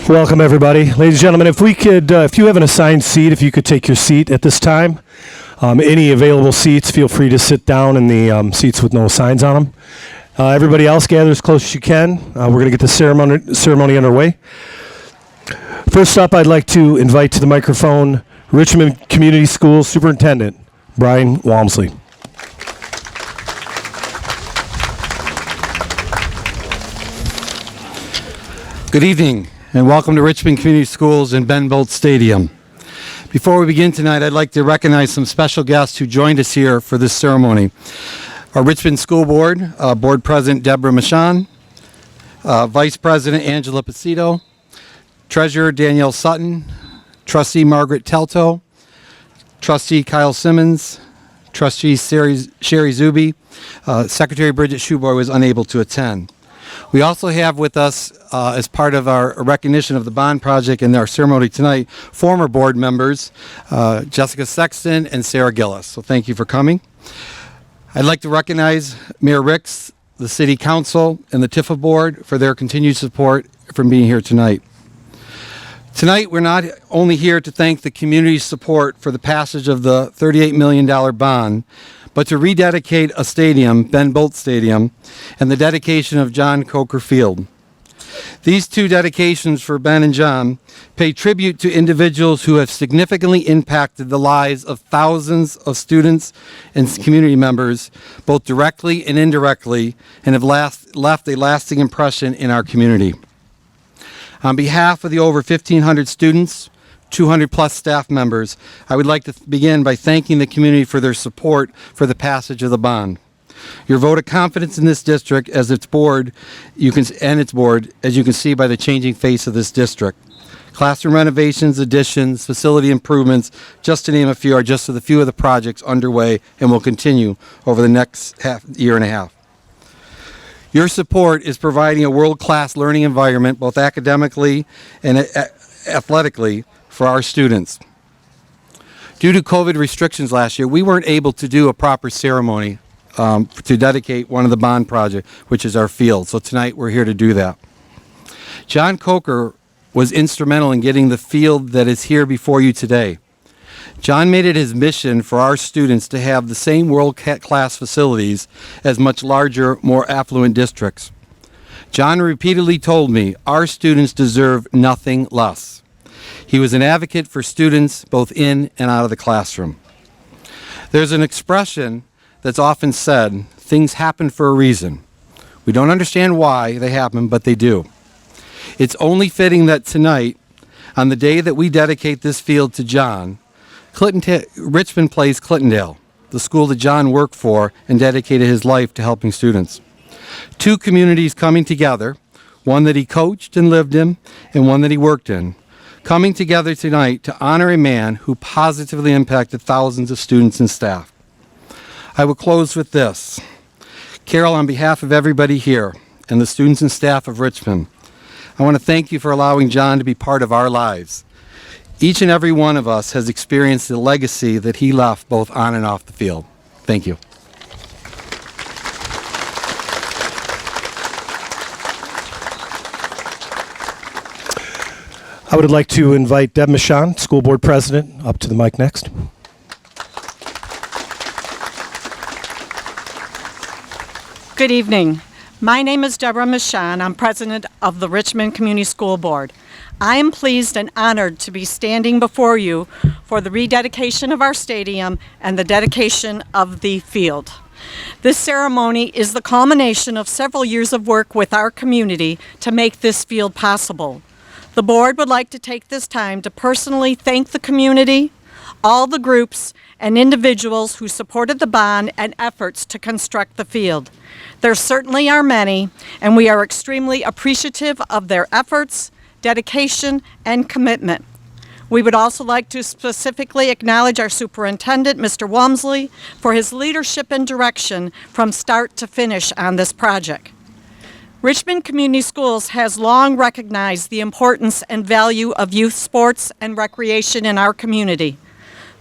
Welcome, everybody. Ladies and gentlemen, if we could, if you have an assigned seat, if you could take your seat at this time. Any available seats, feel free to sit down in the seats with no signs on them. Everybody else, gather as close as you can. We're going to get the ceremony underway. First up, I'd like to invite to the microphone Richmond Community Schools Superintendent Brian Wellesley. Good evening, and welcome to Richmond Community Schools in Ben Bolt Stadium. Before we begin tonight, I'd like to recognize some special guests who joined us here for this ceremony. Our Richmond School Board, Board President Deborah Michon, Vice President Angela Pacito, Treasurer Danielle Sutton, Trustee Margaret Telto, Trustee Kyle Simmons, Trustee Sherry Zuby, Secretary Bridget Schuboy was unable to attend. We also have with us, as part of our recognition of the bond project and our ceremony tonight, former board members, Jessica Sexton and Sarah Gillis. So thank you for coming. I'd like to recognize Mayor Ricks, the City Council, and the TIFA Board for their continued support from being here tonight. Tonight, we're not only here to thank the community's support for the passage of the $38 million bond, but to rededicate a stadium, Ben Bolt Stadium, and the dedication of John Kocher Field. These two dedications for Ben and John pay tribute to individuals who have significantly impacted the lives of thousands of students and community members, both directly and indirectly, and have left a lasting impression in our community. On behalf of the over 1,500 students, 200 plus staff members, I would like to begin by thanking the community for their support for the passage of the bond. Your vote of confidence in this district as its board, as you can see by the changing face of this district. Classroom renovations, additions, facility improvements, just to name a few, are just a few of the projects underway and will continue over the next year and a half. Your support is providing a world-class learning environment, both academically and athletically, for our students. Due to COVID restrictions last year, we weren't able to do a proper ceremony to dedicate one of the bond project, which is our field. So tonight we're here to do that. John Kocher was instrumental in getting the field that is here before you today. John made it his mission for our students to have the same world-class facilities as much larger, more affluent districts. John repeatedly told me our students deserve nothing less. He was an advocate for students both in and out of the classroom. There's an expression that's often said, things happen for a reason. We don't understand why they happen, but they do. It's only fitting that tonight, on the day that we dedicate this field to John, Richmond plays Clintondale, the school that John worked for and dedicated his life to helping students. Two communities coming together, one that he coached and lived in, and one that he worked in, coming together tonight to honor a man who positively impacted thousands of students and staff. I will close with this. Carol, on behalf of everybody here and the students and staff of Richmond, I want to thank you for allowing John to be part of our lives. Each and every one of us has experienced the legacy that he left both on and off the field. Thank you. I would like to invite Deb Michon, School Board President, up to the mic next. Good evening. My name is Deborah Michon. I'm president of the Richmond Community School Board. I am pleased and honored to be standing before you for the rededication of our stadium and the dedication of the field. This ceremony is the culmination of several years of work with our community to make this field possible. The board would like to take this time to personally thank the community, all the groups and individuals who supported the bond and efforts to construct the field. There certainly are many, and we are extremely appreciative of their efforts, dedication, and commitment. We would also like to specifically acknowledge our superintendent, Mr. Wellesley, for his leadership and direction from start to finish on this project. Richmond Community Schools has long recognized the importance and value of youth sports and recreation in our community.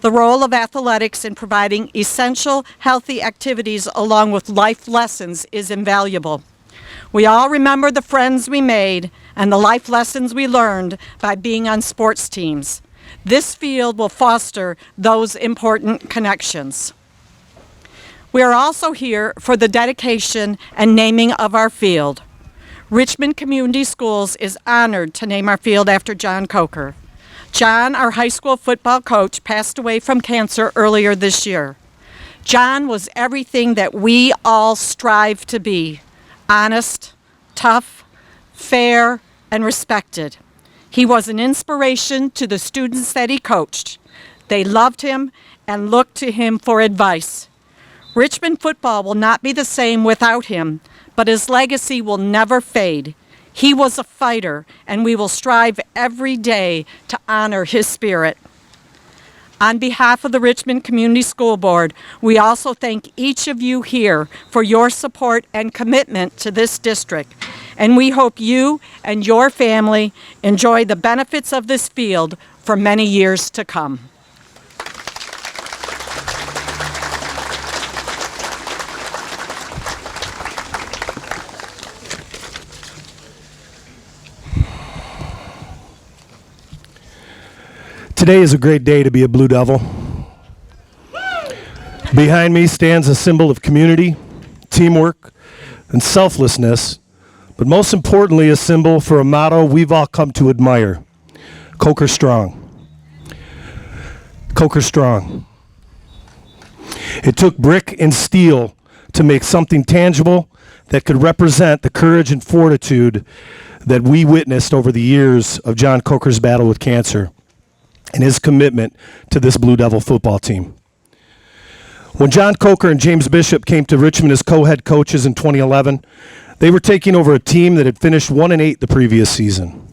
The role of athletics in providing essential, healthy activities along with life lessons is invaluable. We all remember the friends we made and the life lessons we learned by being on sports teams. This field will foster those important connections. We are also here for the dedication and naming of our field. Richmond Community Schools is honored to name our field after John Kocher. John, our high school football coach, passed away from cancer earlier this year. John was everything that we all strive to be: honest, tough, fair, and respected. He was an inspiration to the students that he coached. They loved him and looked to him for advice. Richmond football will not be the same without him, but his legacy will never fade. He was a fighter, and we will strive every day to honor his spirit. On behalf of the Richmond Community School Board, we also thank each of you here for your support and commitment to this district, and we hope you and your family enjoy the benefits of this field for many years to come. Today is a great day to be a Blue Devil. Behind me stands a symbol of community, teamwork, and selflessness, but most importantly, a symbol for a motto we've all come to admire: Kocher Strong. Kocher Strong. It took brick and steel to make something tangible that could represent the courage and fortitude that we witnessed over the years of John Kocher's battle with cancer and his commitment to this Blue Devil football team. When John Kocher and James Bishop came to Richmond as co-head coaches in 2011, they were taking over a team that had finished 1-8 the previous season.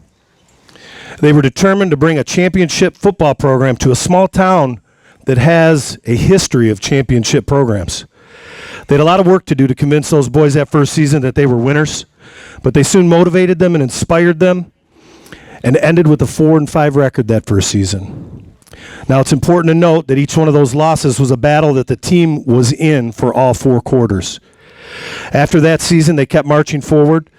They were determined to bring a championship football program to a small town that has a history of championship programs. They had a lot of work to do to convince those boys that first season that they were winners, but they soon motivated them and inspired them, and ended with a 4-5 record that first season. Now, it's important to note that each one of those losses was a battle that the team was in for all 4 quarters. After that season, they kept marching forward.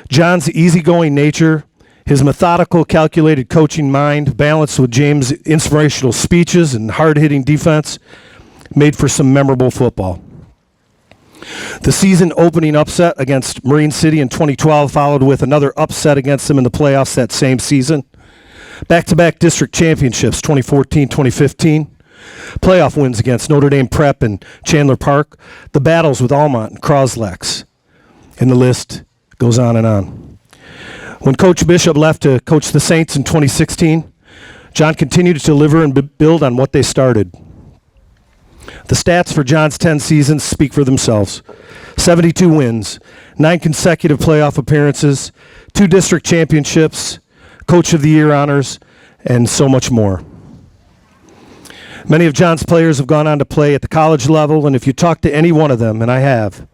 John's easygoing nature, his methodical, calculated coaching mind, balanced with James' inspirational speeches and hard-hitting defense, made for some memorable football. The season opening upset against Marine City in 2012 followed with another upset against them in the playoffs that same season. Back-to-back district championships, 2014, 2015. Playoff wins against Notre Dame Prep and Chandler Park. The battles with Almont and Croslex. And the list goes on and on. When Coach Bishop left to coach the Saints in 2016, John continued to deliver and build on what they started. The stats for John's 10 seasons speak for themselves. 72 wins, 9 consecutive playoff appearances, 2 district championships, Coach of the Year honors, and so much more. Many of John's players have gone on to play at the college level, and if you talk to any one of them, and I have,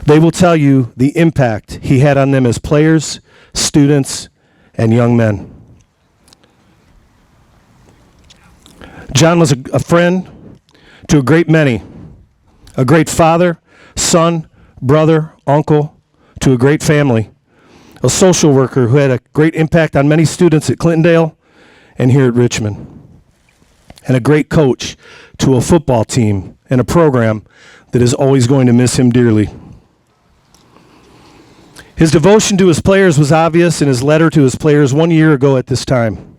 they will tell you the impact he had on them as players, students, and young men. John was a friend to a great many, a great father, son, brother, uncle, to a great family, a social worker who had a great impact on many students at Clintondale and here at Richmond, and a great coach to a football team and a program that is always going to miss him dearly. His devotion to his players was obvious in his letter to his players 1 year ago at this time,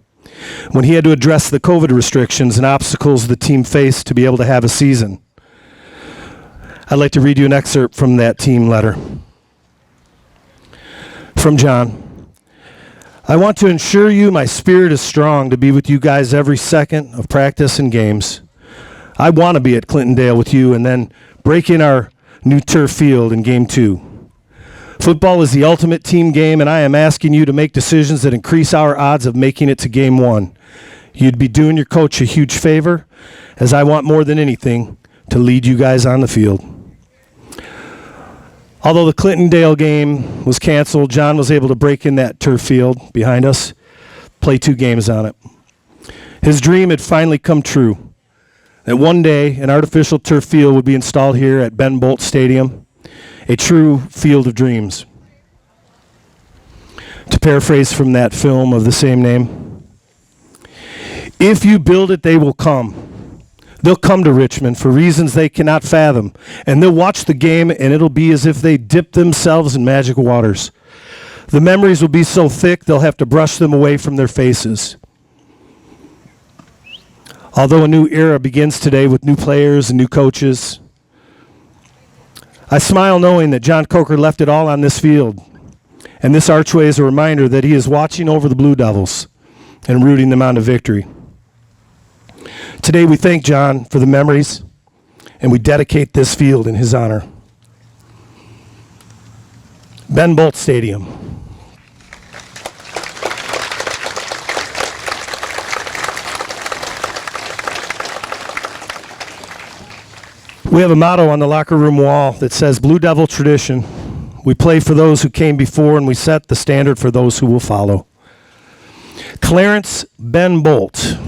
when he had to address the COVID restrictions and obstacles the team faced to be able to have a season. I'd like to read you an excerpt from that team letter. From John. I want to assure you my spirit is strong to be with you guys every second of practice and games. I want to be at Clintondale with you and then break in our new turf field in Game 2. Football is the ultimate team game, and I am asking you to make decisions that increase our odds of making it to Game 1. You'd be doing your coach a huge favor, as I want more than anything to lead you guys on the field. Although the Clintondale game was canceled, John was able to break in that turf field behind us, play 2 games on it. His dream had finally come true, that one day an artificial turf field would be installed here at Ben Bolt Stadium, a true field of dreams. paraphrase from that film of the same name. If you build it, they will come. They'll come to Richmond for reasons they cannot fathom, and they'll watch the game, and it'll be as if they dipped themselves in magic waters. The memories will be so thick, they'll have to brush them away from their faces. Although a new era begins today with new players and new coaches, I smile knowing that John Kocher left it all on this field, and this archway is a reminder that he is watching over the Blue Devils and rooting them on to victory. Today we thank John for the memories, and we dedicate this field in his honor. Ben Bolt Stadium. We have a motto on the locker room wall that says, Blue Devil tradition. We play for those who came before, and we set the standard for those who will follow. Clarence Ben Bolt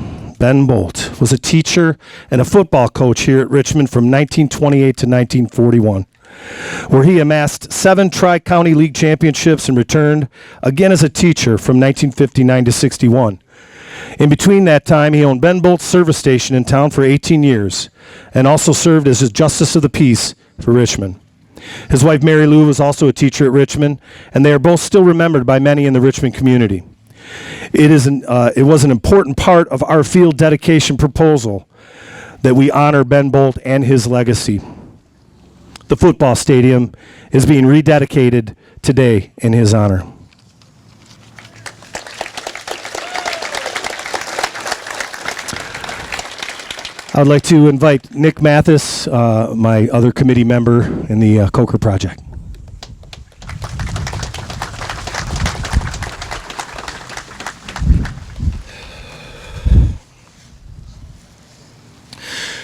was a teacher and a football coach here at Richmond from 1928 to 1941, where he amassed 7 Tri-County League championships and returned again as a teacher from 1959 to 61. In between that time, he owned Ben Bolt's service station in town for 18 years and also served as his Justice of the Peace for Richmond. His wife, Mary Lou, was also a teacher at Richmond, and they are both still remembered by many in the Richmond community. It was an important part of our field dedication proposal that we honor Ben Bolt and his legacy. The football stadium is being rededicated today in his honor. I would like to invite Nick Mathis, my other committee member in the Kocher project.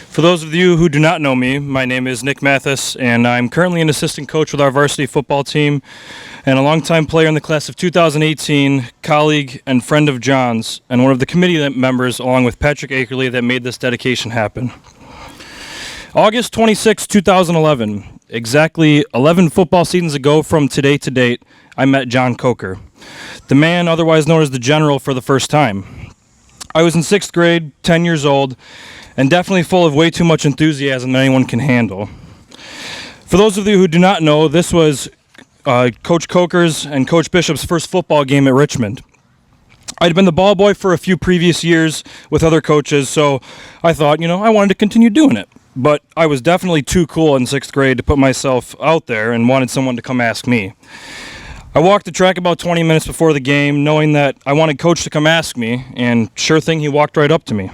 For those of you who do not know me, my name is Nick Mathis, and I'm currently an assistant coach with our varsity football team and a longtime player in the class of 2018, colleague and friend of John's, and one of the committee members, along with Patrick Akerley, that made this dedication happen. August 26, 2011, exactly 11 football seasons ago from today to date, I met John Kocher, the man otherwise known as the General, for the first time. I was in 6th grade, 10 years old, and definitely full of way too much enthusiasm that anyone can handle. For those of you who do not know, this was Coach Kocher's and Coach Bishop's first football game at Richmond. I'd been the ball boy for a few previous years with other coaches, so I thought, I wanted to continue doing it. But I was definitely too cool in 6th grade to put myself out there and wanted someone to come ask me. I walked the track about 20 minutes before the game, knowing that I wanted Coach to come ask me, and sure thing, he walked right up to me.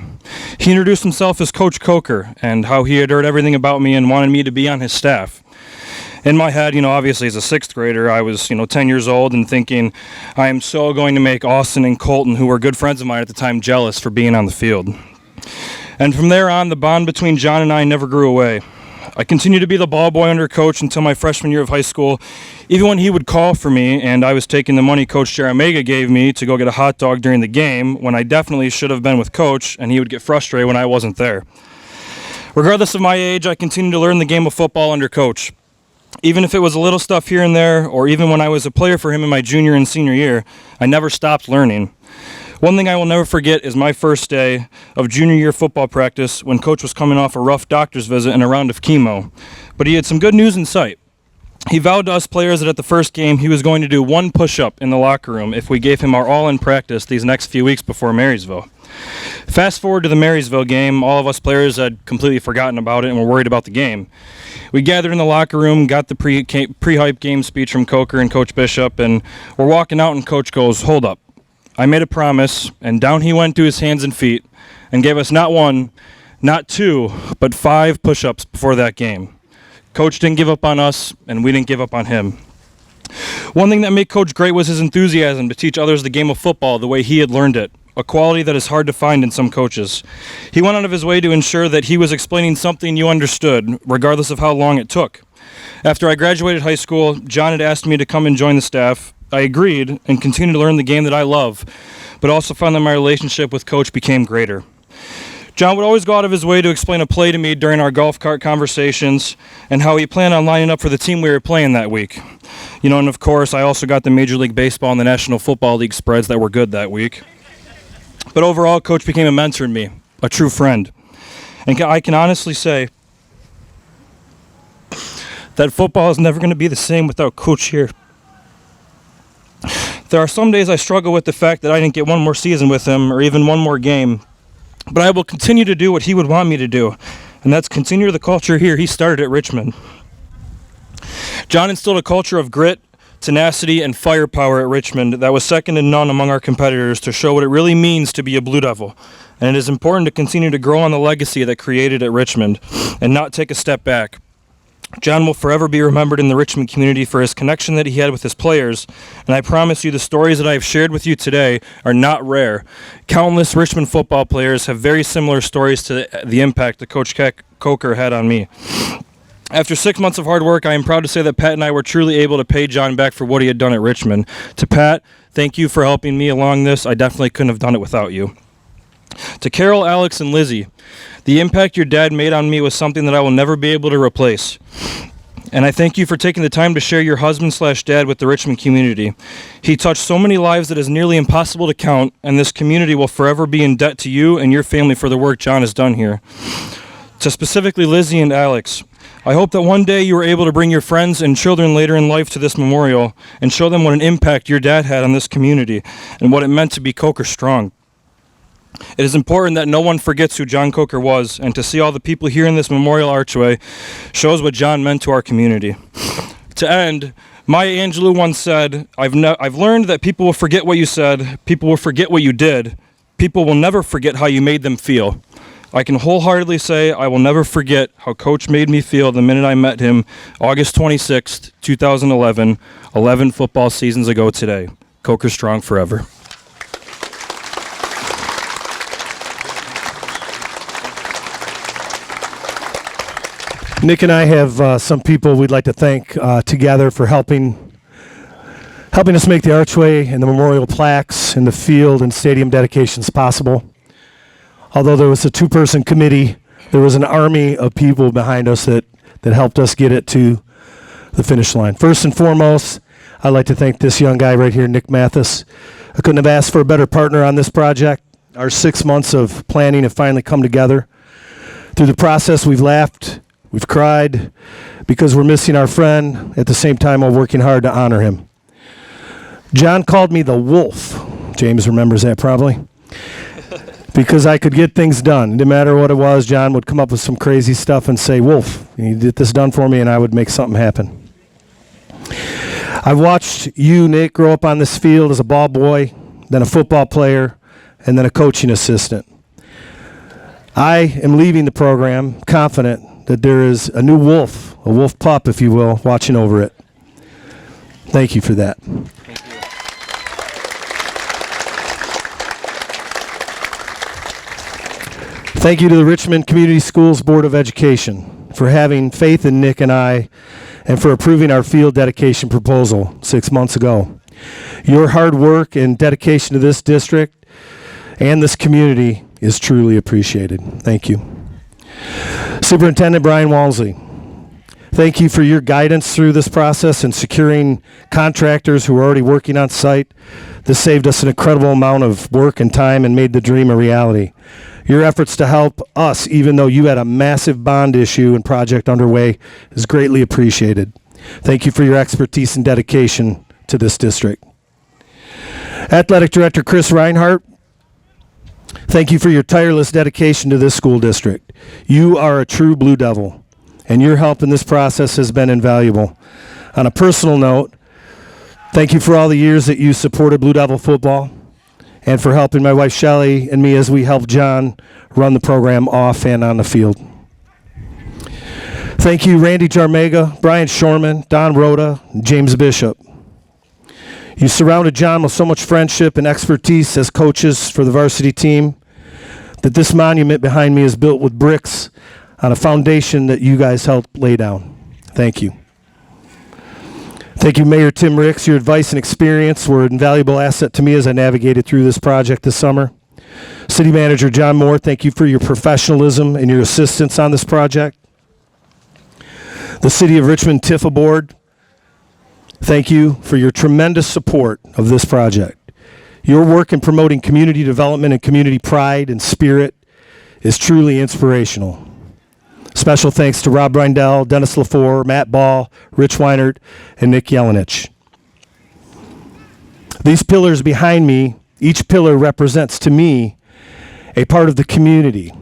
He introduced himself as Coach Kocher and how he had heard everything about me and wanted me to be on his staff. In my head, obviously as a 6th grader, I was, 10 years old and thinking, I am so going to make Austin and Colton, who were good friends of mine at the time, jealous for being on the field. And from there on, the bond between John and I never grew away. I continued to be the ball boy under Coach until my freshman year of high school, even when he would call for me and I was taking the money Coach Jaramega gave me to go get a hot dog during the game, when I definitely should have been with Coach, and he would get frustrated when I wasn't there. Regardless of my age, I continued to learn the game of football under Coach. Even if it was a little stuff here and there, or even when I was a player for him in my junior and senior year, I never stopped learning. One thing I will never forget is my first day of junior year football practice when Coach was coming off a rough doctor's visit and a round of chemo. But he had some good news in sight. He vowed to us players that at the first game he was going to do 1 push-up in the locker room if we gave him our all-in practice these next few weeks before Marysville. Fast forward to the Marysville game, all of us players had completely forgotten about it and were worried about the game. We gathered in the locker room, got the pre-hype game speech from Kocher and Coach Bishop, and we're walking out and Coach goes, "Hold up. I made a promise," and down he went to his hands and feet and gave us not 1, not 2, but 5 push-ups before that game. Coach didn't give up on us, and we didn't give up on him. One thing that made Coach great was his enthusiasm to teach others the game of football the way he had learned it, a quality that is hard to find in some coaches. He went out of his way to ensure that he was explaining something you understood, regardless of how long it took. After I graduated high school, John had asked me to come and join the staff. I agreed and continued to learn the game that I love, but also found that my relationship with Coach became greater. John would always go out of his way to explain a play to me during our golf cart conversations and how he planned on lining up for the team we were playing that week. And of course, I also got the Major League Baseball and the National Football League spreads that were good that week. But overall, Coach became a mentor to me, a true friend. And I can honestly say that football is never going to be the same without Coach here. There are some days I struggle with the fact that I didn't get one more season with him or even one more game. But I will continue to do what he would want me to do, and that's continue the culture here he started at Richmond. John instilled a culture of grit, tenacity, and firepower at Richmond that was second to none among our competitors to show what it really means to be a Blue Devil. And it is important to continue to grow on the legacy that created at Richmond and not take a step back. John will forever be remembered in the Richmond community for his connection that he had with his players, and I promise you the stories that I have shared with you today are not rare. Countless Richmond football players have very similar stories to the impact that Coach Kocher had on me. After 6 months of hard work, I am proud to say that Pat and I were truly able to pay John back for what he had done at Richmond. To Pat, thank you for helping me along this. I definitely couldn't have done it without you. To Carol, Alex, and Lizzie, the impact your dad made on me was something that I will never be able to replace. And I thank you for taking the time to share your husband/dad with the Richmond community. He touched so many lives that is nearly impossible to count, and this community will forever be in debt to you and your family for the work John has done here. To specifically Lizzie and Alex, I hope that one day you are able to bring your friends and children later in life to this memorial and show them what an impact your dad had on this community and what it meant to be Kocher strong. It is important that no one forgets who John Kocher was, and to see all the people here in this memorial archway shows what John meant to our community. To end, Maya Angelou once said, I've learned that people will forget what you said, people will forget what you did, people will never forget how you made them feel. I can wholeheartedly say I will never forget how Coach made me feel the minute I met him August 26th, 2011, 11 football seasons ago today. Kocher strong forever. Nick and I have some people we'd like to thank together for helping us make the archway and the memorial plaques and the field and stadium dedications possible. Although there was a two-person committee, there was an army of people behind us that helped us get it to the finish line. First and foremost, I'd like to thank this young guy right here, Nick Mathis. I couldn't have asked for a better partner on this project. Our 6 months of planning have finally come together. Through the process, we've laughed, we've cried, because we're missing our friend at the same time while working hard to honor him. John called me the Wolf. James remembers that probably. Because I could get things done. No matter what it was, John would come up with some crazy stuff and say, Wolf, you get this done for me, and I would make something happen. I've watched you, Nick, grow up on this field as a ball boy, then a football player, and then a coaching assistant. I am leaving the program confident that there is a new wolf, a wolf pup, if you will, watching over it. Thank you for that. Thank you to the Richmond Community Schools Board of Education for having faith in Nick and I and for approving our field dedication proposal 6 months ago. Your hard work and dedication to this district and this community is truly appreciated. Thank you. Superintendent Brian Wellesley, thank you for your guidance through this process and securing contractors who are already working on site. This saved us an incredible amount of work and time and made the dream a reality. Your efforts to help us, even though you had a massive bond issue and project underway, is greatly appreciated. Thank you for your expertise and dedication to this district. Athletic Director Chris Reinhardt, thank you for your tireless dedication to this school district. You are a true Blue Devil, and your help in this process has been invaluable. On a personal note, thank you for all the years that you supported Blue Devil football, and for helping my wife Shelley and me as we help John run the program off and on the field. Thank you, Randy Jarmega, Brian Shorman, Don Rhoda, and James Bishop. You surrounded John with so much friendship and expertise as coaches for the varsity team that this monument behind me is built with bricks on a foundation that you guys helped lay down. Thank you. Thank you, Mayor Tim Ricks. Your advice and experience were an invaluable asset to me as I navigated through this project this summer. City Manager John Moore, thank you for your professionalism and your assistance on this project. The City of Richmond Tifa Board, thank you for your tremendous support of this project. Your work in promoting community development and community pride and spirit is truly inspirational. Special thanks to Rob Reindell, Dennis LaFour, Matt Ball, Rich Weinert, and Nick Yelenich. These pillars behind me, each pillar represents to me a part of the community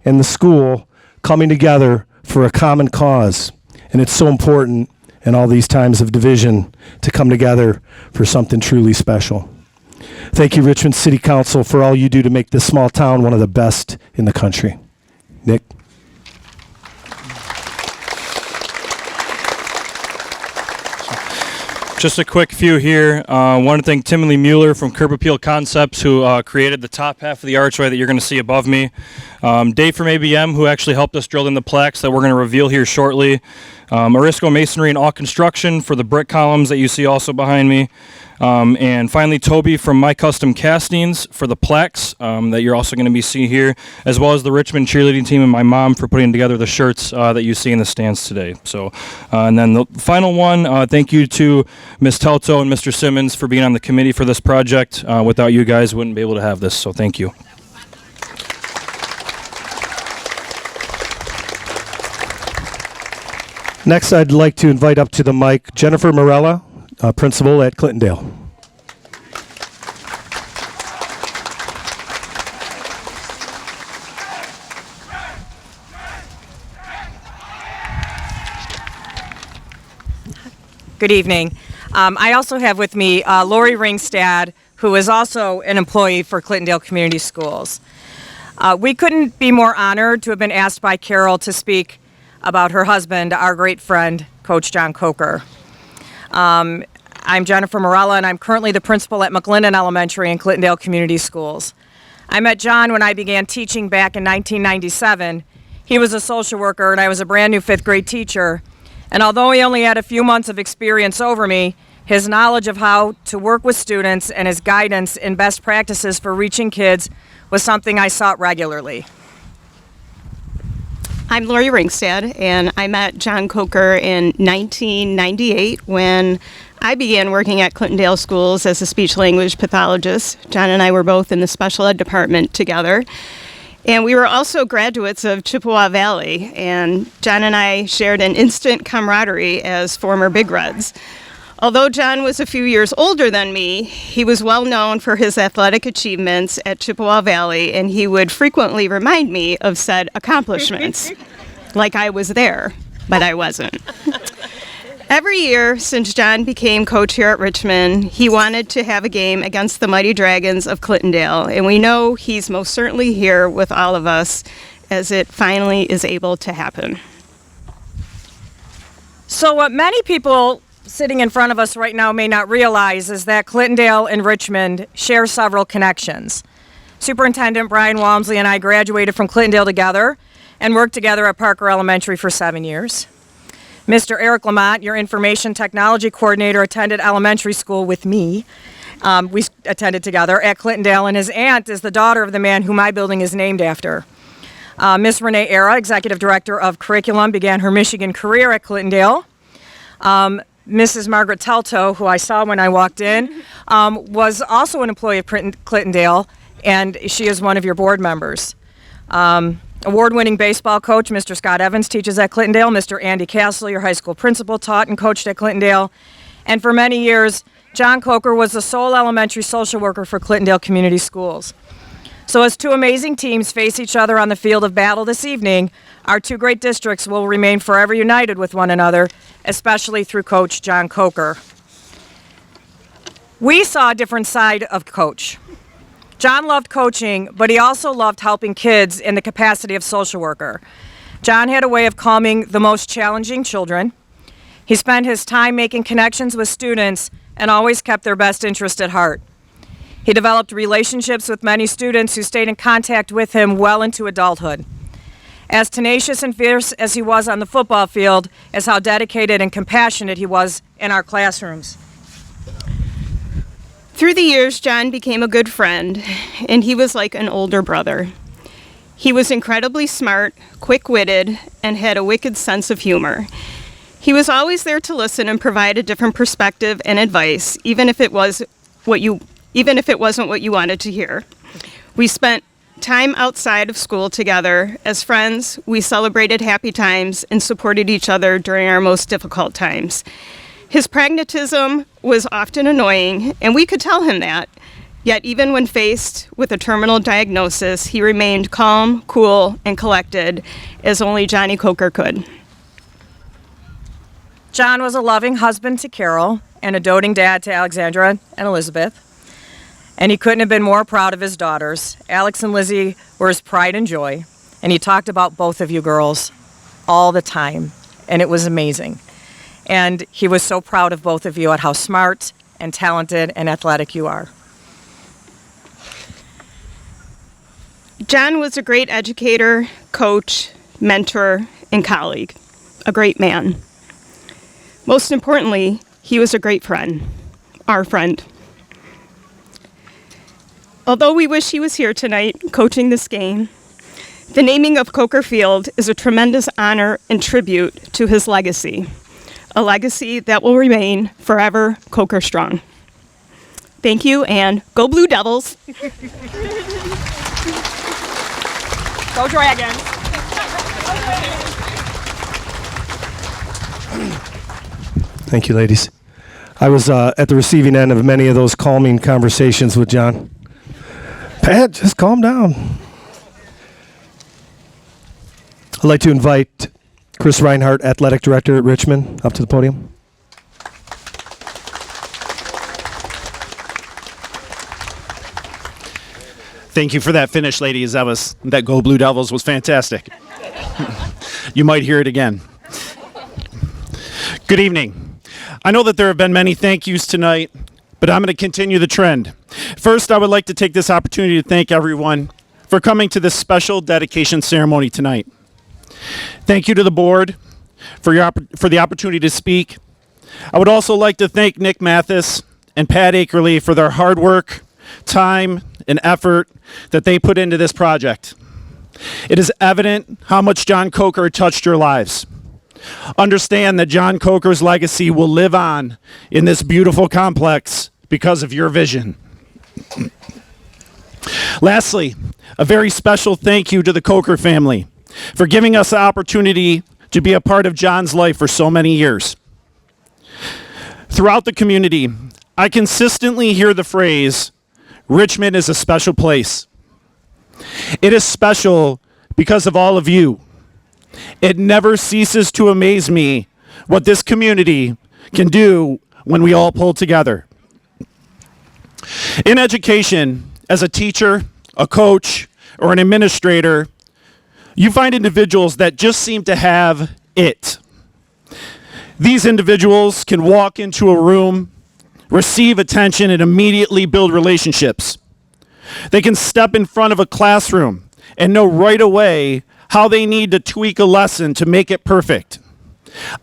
and the school coming together for a common cause. And it's so important in all these times of division to come together for something truly special. Thank you, Richmond City Council, for all you do to make this small town one of the best in the country. Nick? Just a quick few here. I want to thank Tim and Lee Mueller from Curb Appeal Concepts, who created the top half of the archway that you're going to see above me. Dave from ABM, who actually helped us drill in the plaques that we're going to reveal here shortly. Arisco Masonry and All Construction for the brick columns that you see also behind me. And finally, Toby from My Custom Castings for the plaques that you're also going to be seeing here, as well as the Richmond cheerleading team and my mom for putting together the shirts that you see in the stands today. So, and then the final one, thank you to Ms. Telto and Mr. Simmons for being on the committee for this project. Without you guys, wouldn't be able to have this, so thank you. Next, I'd like to invite up to the mic Jennifer Morella, principal at Clintondale. Good evening. I also have with me Lori Ringstad, who is also an employee for Clintondale Community Schools. We couldn't be more honored to have been asked by Carol to speak about her husband, our great friend, Coach John Kocher. I'm Jennifer Morella, and I'm currently the principal at McLennan Elementary and Clintondale Community Schools. I met John when I began teaching back in 1997. He was a social worker, and I was a brand new fifth grade teacher. And although he only had a few months of experience over me, his knowledge of how to work with students and his guidance in best practices for reaching kids was something I sought regularly. I'm Lori Ringstad, and I met John Kocher in 1998 when I began working at Clintondale Schools as a speech-language pathologist. John and I were both in the special ed department together. And we were also graduates of Chippewa Valley, and John and I shared an instant camaraderie as former Big Reds. Although John was a few years older than me, he was well known for his athletic achievements at Chippewa Valley, and he would frequently remind me of said accomplishments, like I was there, but I wasn't. Every year since John became coach here at Richmond, he wanted to have a game against the Mighty Dragons of Clintondale, and we know he's most certainly here with all of us as it finally is able to happen. So what many people sitting in front of us right now may not realize is that Clintondale and Richmond share several connections. Superintendent Brian Walmsley and I graduated from Clintondale together and worked together at Parker Elementary for 7 years. Mr. Eric Lamont, your information technology coordinator, attended elementary school with me. We attended together at Clintondale, and his aunt is the daughter of the man who my building is named after. Miss Renee Era, executive director of curriculum, began her Michigan career at Clintondale. Mrs. Margaret Telto, who I saw when I walked in, was also an employee of Clintondale, and she is one of your board members. Award-winning baseball coach, Mr. Scott Evans, teaches at Clintondale. Mr. Andy Castle, your high school principal, taught and coached at Clintondale. And for many years, John Kocher was the sole elementary social worker for Clintondale Community Schools. So as two amazing teams face each other on the field of battle this evening, our two great districts will remain forever united with one another, especially through Coach John Kocher. We saw a different side of Coach. John loved coaching, but he also loved helping kids in the capacity of social worker. John had a way of calming the most challenging children. He spent his time making connections with students and always kept their best interest at heart. He developed relationships with many students who stayed in contact with him well into adulthood. As tenacious and fierce as he was on the football field is how dedicated and compassionate he was in our classrooms. Through the years, John became a good friend, and he was like an older brother. He was incredibly smart, quick-witted, and had a wicked sense of humor. He was always there to listen and provide a different perspective and advice, even if it wasn't what you wanted to hear. We spent time outside of school together. As friends, we celebrated happy times and supported each other during our most difficult times. His pragmatism was often annoying, and we could tell him that. Yet even when faced with a terminal diagnosis, he remained calm, cool, and collected, as only Johnny Kocher could. John was a loving husband to Carol and a doting dad to Alexandra and Elizabeth. And he couldn't have been more proud of his daughters. Alex and Lizzie were his pride and joy. And he talked about both of you girls all the time. And it was amazing. And he was so proud of both of you at how smart and talented and athletic you are. John was a great educator, coach, mentor, and colleague. A great man. Most importantly, he was a great friend. Our friend. Although we wish he was here tonight coaching this game, the naming of Kocher Field is a tremendous honor and tribute to his legacy. A legacy that will remain forever Kocher strong. Thank you, and go Blue Devils! Go Dragons! Thank you, ladies. I was at the receiving end of many of those calming conversations with John. Pat, just calm down. I'd like to invite Chris Reinhardt, Athletic Director at Richmond, up to the podium. Thank you for that finish, ladies. That Go Blue Devils was fantastic. You might hear it again. Good evening. I know that there have been many thank yous tonight, but I'm going to continue the trend. First, I would like to take this opportunity to thank everyone for coming to this special dedication ceremony tonight. Thank you to the board for the opportunity to speak. I would also like to thank Nick Mathis and Pat Akerley for their hard work, time, and effort that they put into this project. It is evident how much John Kocher touched your lives. Understand that John Kocher's legacy will live on in this beautiful complex because of your vision. Lastly, a very special thank you to the Kocher family for giving us the opportunity to be a part of John's life for so many years. Throughout the community, I consistently hear the phrase, Richmond is a special place. It is special because of all of you. It never ceases to amaze me what this community can do when we all pull together. In education, as a teacher, a coach, or an administrator, you find individuals that just seem to have it. These individuals can walk into a room, receive attention, and immediately build relationships. They can step in front of a classroom and know right away how they need to tweak a lesson to make it perfect.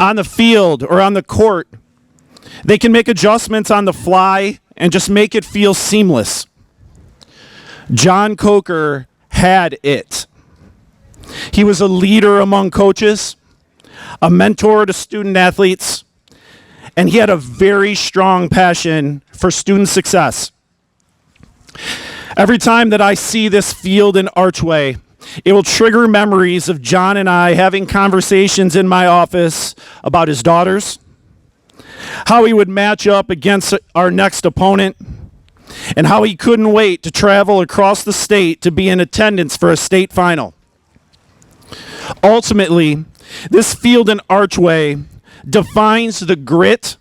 On the field or on the court, they can make adjustments on the fly and just make it feel seamless. John Kocher had it. He was a leader among coaches, a mentor to student athletes, and he had a very strong passion for student success. Every time that I see this field and archway, it will trigger memories of John and I having conversations in my office about his daughters, how he would match up against our next opponent, and how he couldn't wait to travel across the state to be in attendance for a state final. Ultimately, this field and archway defines the grit,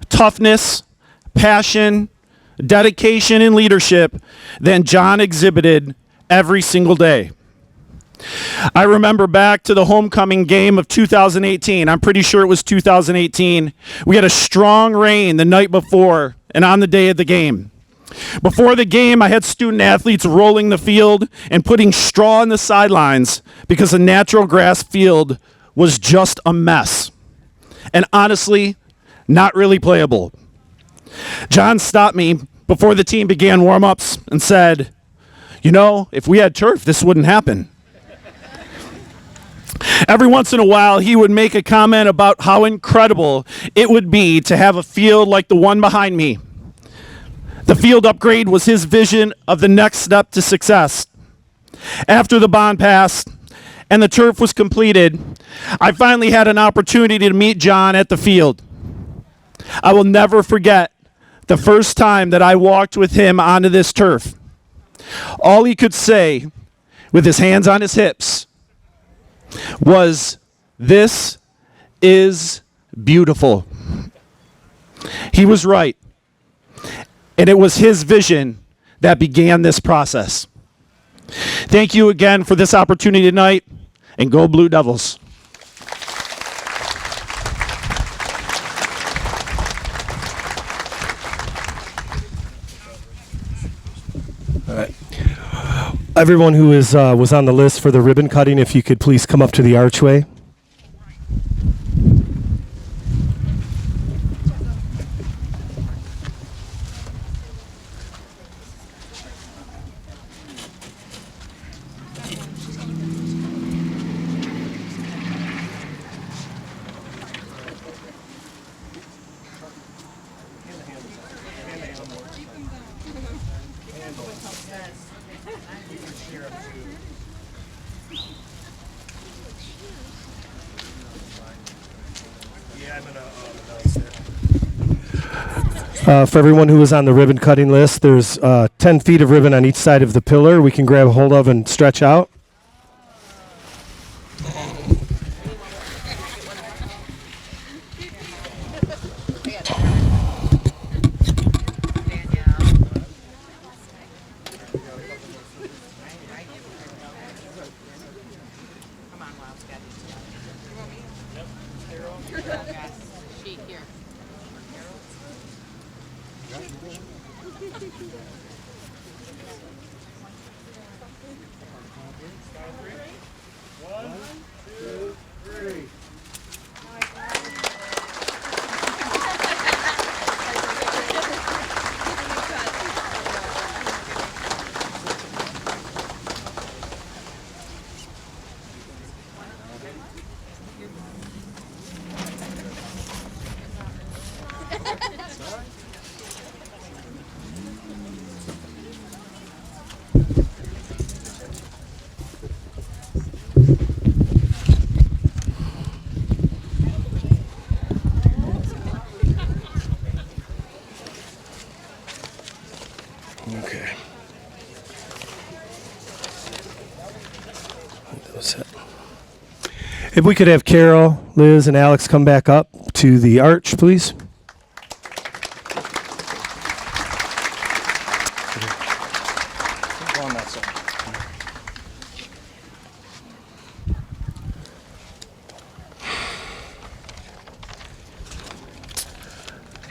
toughness, passion, dedication, and leadership that John exhibited every single day. I remember back to the homecoming game of 2018. I'm pretty sure it was 2018. We had a strong rain the night before and on the day of the game. Before the game, I had student athletes rolling the field and putting straw on the sidelines because the natural grass field was just a mess. And honestly, not really playable. John stopped me before the team began warm-ups and said, "You know, if we had turf, this wouldn't happen." Every once in a while, he would make a comment about how incredible it would be to have a field like the one behind me. The field upgrade was his vision of the next step to success. After the bond passed and the turf was completed, I finally had an opportunity to meet John at the field. I will never forget the first time that I walked with him onto this turf. All he could say, with his hands on his hips, was, "This is beautiful." He was right. And it was his vision that began this process. Thank you again for this opportunity tonight, and go Blue Devils. Everyone who was on the list for the ribbon cutting, if you could please come up to the archway. For everyone who was on the ribbon cutting list, there's 10 feet of ribbon on each side of the pillar we can grab a hold of and stretch out. Okay. That was it. If we could have Carol, Liz, and Alex come back up to the arch, please.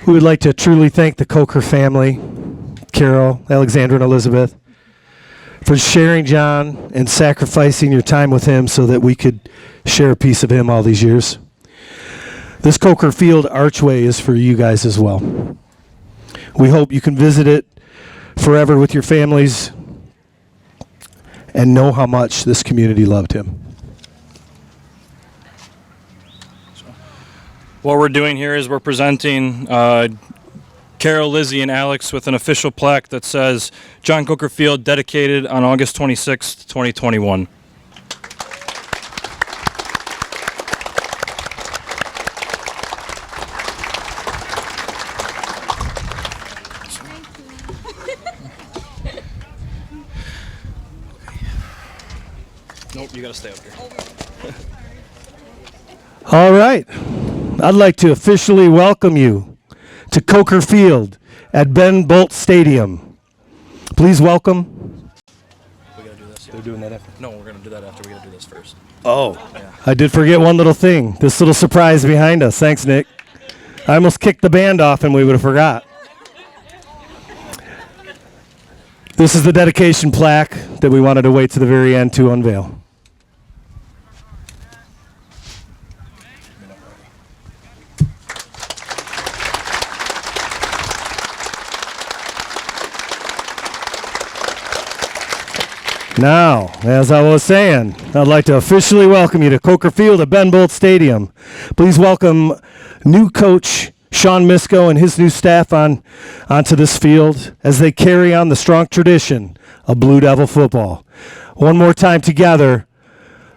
We would like to truly thank the Kocher family, Carol, Alexandra, and Elizabeth, for sharing John and sacrificing your time with him so that we could share a piece of him all these years. This Kocher Field archway is for you guys as well. We hope you can visit it forever with your families and know how much this community loved him. What we're doing here is we're presenting Carol, Lizzie, and Alex with an official plaque that says John Kocher Field, dedicated on August 26th, 2021. Nope, you gotta stay up here. All right. I'd like to officially welcome you to Kocher Field at Ben Bolt Stadium. Please welcome. We gotta do this. They're doing that after. No, we're gonna do that after. We gotta do this first. Oh, I did forget one little thing. This little surprise behind us. Thanks, Nick. I almost kicked the band off and we would have forgot. This is the dedication plaque that we wanted to wait to the very end to unveil. Now, as I was saying, I'd like to officially welcome you to Kocher Field at Ben Bolt Stadium. Please welcome new coach Sean Misko and his new staff onto this field as they carry on the strong tradition of Blue Devil football. One more time together.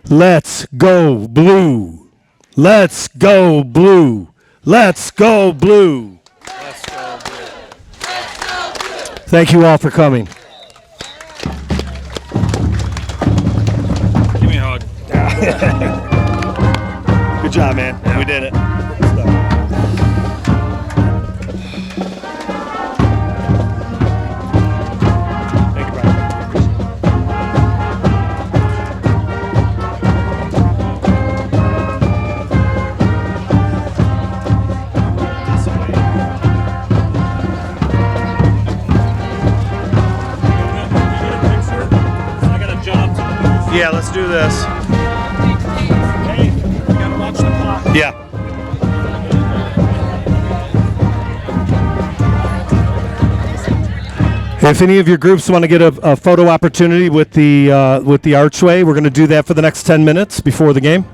Let's go blue. Let's go blue. Let's go blue. Let's go blue. Thank you all for coming. Give me a hug. Good job, man. Yeah. We did it. Thank you, Brian. Yeah, let's do this. Hey, we gotta watch the clock. Yeah. If any of your groups want to get a photo opportunity with the archway, we're going to do that for the next 10 minutes before the game.